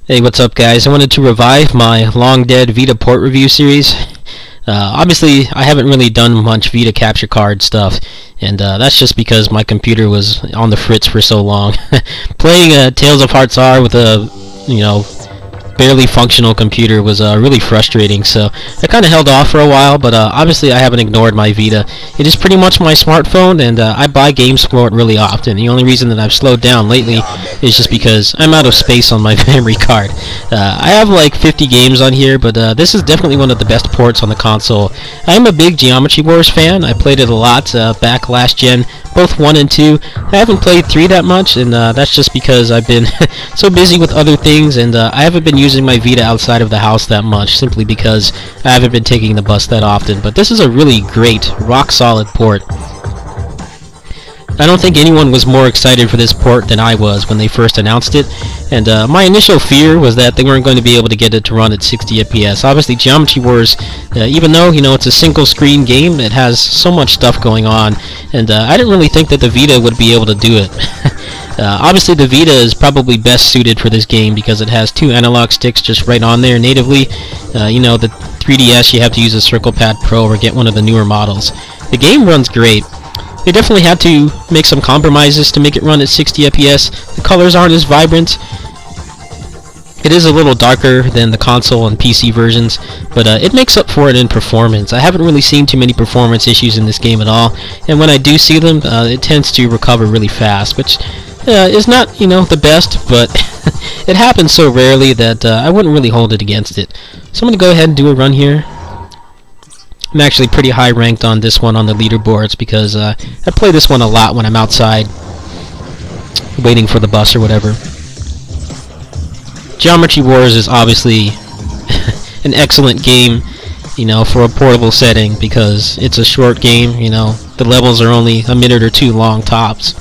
Hey, what's up guys? I wanted to revive my long-dead Vita port review series. Obviously, I haven't really done much Vita capture card stuff, and that's just because my computer was on the fritz for so long. Playing Tales of Hearts R with a, barely functional computer was really frustrating, so I kind of held off for a while, but obviously I haven't ignored my Vita. It is pretty much my smartphone, and I buy games for it really often. The only reason that I've slowed down lately is just because I'm out of space on my memory card. I have like 50 games on here, but this is definitely one of the best ports on the console. I am a big Geometry Wars fan. I played it a lot back last gen, both 1 and 2. I haven't played 3 that much, and that's just because I've been so busy with other things, and I haven't been using my Vita outside of the house that much, simply because I haven't been taking the bus that often. But this is a really great, rock-solid port. I don't think anyone was more excited for this port than I was when they first announced it, and my initial fear was that they weren't going to be able to get it to run at 60 FPS. Obviously, Geometry Wars, even though it's a single-screen game, it has so much stuff going on, and I didn't really think that the Vita would be able to do it. Obviously, the Vita is probably best suited for this game because it has 2 analog sticks just right on there natively. The 3DS, you have to use a Circle Pad Pro or get one of the newer models. The game runs great. They definitely had to make some compromises to make it run at 60 FPS. The colors aren't as vibrant. It is a little darker than the console and PC versions, but it makes up for it in performance. I haven't really seen too many performance issues in this game at all, and when I do see them, it tends to recover really fast, which is not, the best, but it happens so rarely that I wouldn't really hold it against it. So I'm going to go ahead and do a run here. I'm actually pretty high ranked on this one on the leaderboards because I play this one a lot when I'm outside waiting for the bus or whatever. Geometry Wars is obviously an excellent game, for a portable setting because it's a short game, the levels are only a minute or 2 long tops.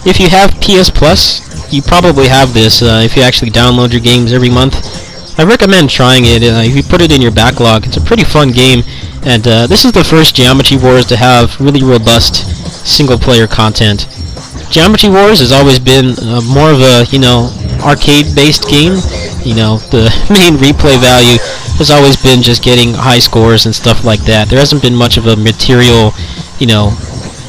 If you have PS Plus, you probably have this if you actually download your games every month. I recommend trying it. If you put it in your backlog, it's a pretty fun game, and this is the first Geometry Wars to have really robust single-player content. Geometry Wars has always been more of a, arcade-based game. The main replay value has always been just getting high scores and stuff like that. There hasn't been much of a material,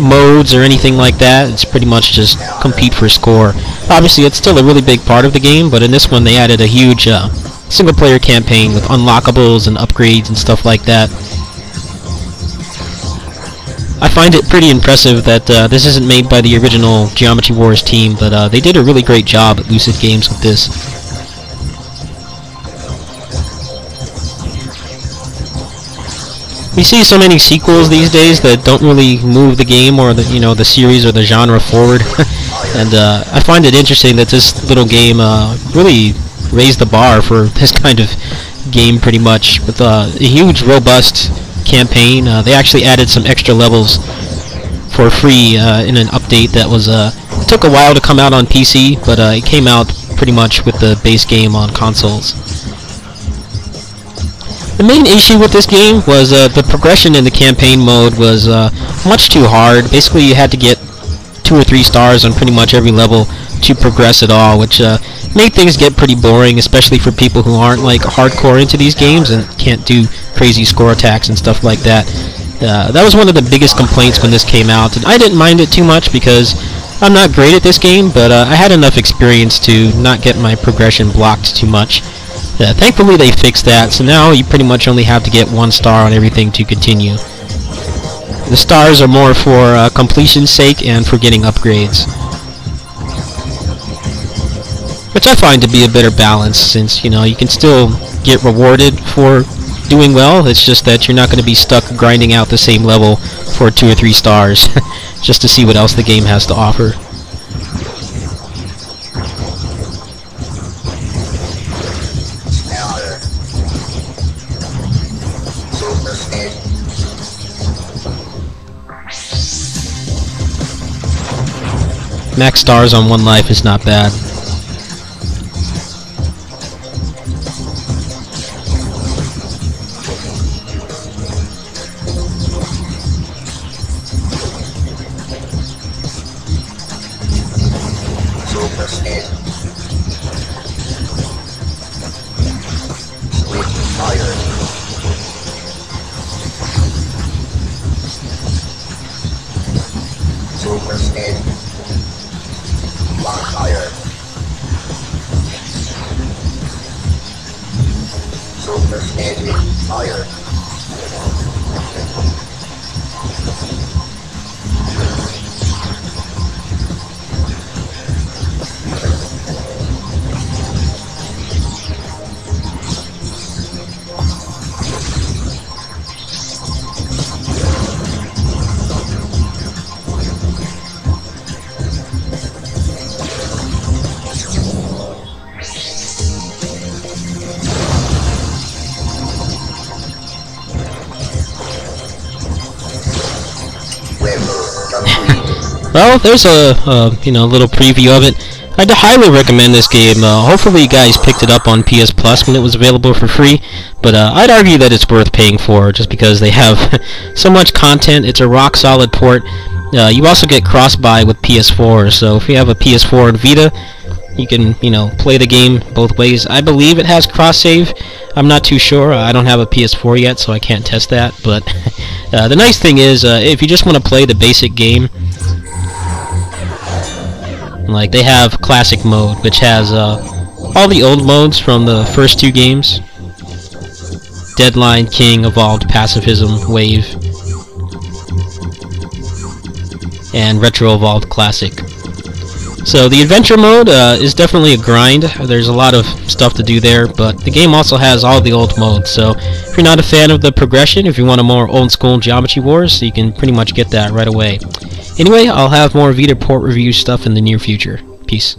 modes or anything like that. It's pretty much just compete for score. Obviously, it's still a really big part of the game, but in this one they added a huge single-player campaign with unlockables and upgrades and stuff like that. I find it pretty impressive that this isn't made by the original Geometry Wars team, but they did a really great job at Lucid Games with this. We see so many sequels these days that don't really move the game or the series or the genre forward, and I find it interesting that this little game really raised the bar for this kind of game pretty much, with a huge robust campaign. They actually added some extra levels for free in an update that was took a while to come out on PC, but it came out pretty much with the base game on consoles. The main issue with this game was the progression in the campaign mode was much too hard. Basically, you had to get 2 or 3 stars on pretty much every level to progress at all, which made things get pretty boring, especially for people who aren't like hardcore into these games and can't do crazy score attacks and stuff like that. That was one of the biggest complaints when this came out, and I didn't mind it too much because I'm not great at this game, but I had enough experience to not get my progression blocked too much. Thankfully they fixed that, so now you pretty much only have to get 1 star on everything to continue. The stars are more for completion's sake and for getting upgrades, which I find to be a better balance, since you can still get rewarded for doing well. It's just that you're not going to be stuck grinding out the same level for 2 or 3 stars just to see what else the game has to offer. Max stars on 1 life is not bad. Well, there's a little preview of it. I'd highly recommend this game. Hopefully you guys picked it up on PS Plus when it was available for free, but I'd argue that it's worth paying for just because they have so much content. It's a rock solid port. You also get cross-buy with PS4, so if you have a PS4 and Vita, you can play the game both ways. I believe it has cross-save. I'm not too sure. I don't have a PS4 yet, so I can't test that, but the nice thing is if you just want to play the basic game, like they have classic mode, which has all the old modes from the first two games: Deadline, King, Evolved, Pacifism, Wave, and Retro Evolved Classic. So the adventure mode is definitely a grind. There's a lot of stuff to do there, but the game also has all the old modes. So if you're not a fan of the progression, if you want a more old school Geometry Wars, you can pretty much get that right away. Anyway, I'll have more Vita port review stuff in the near future. Peace.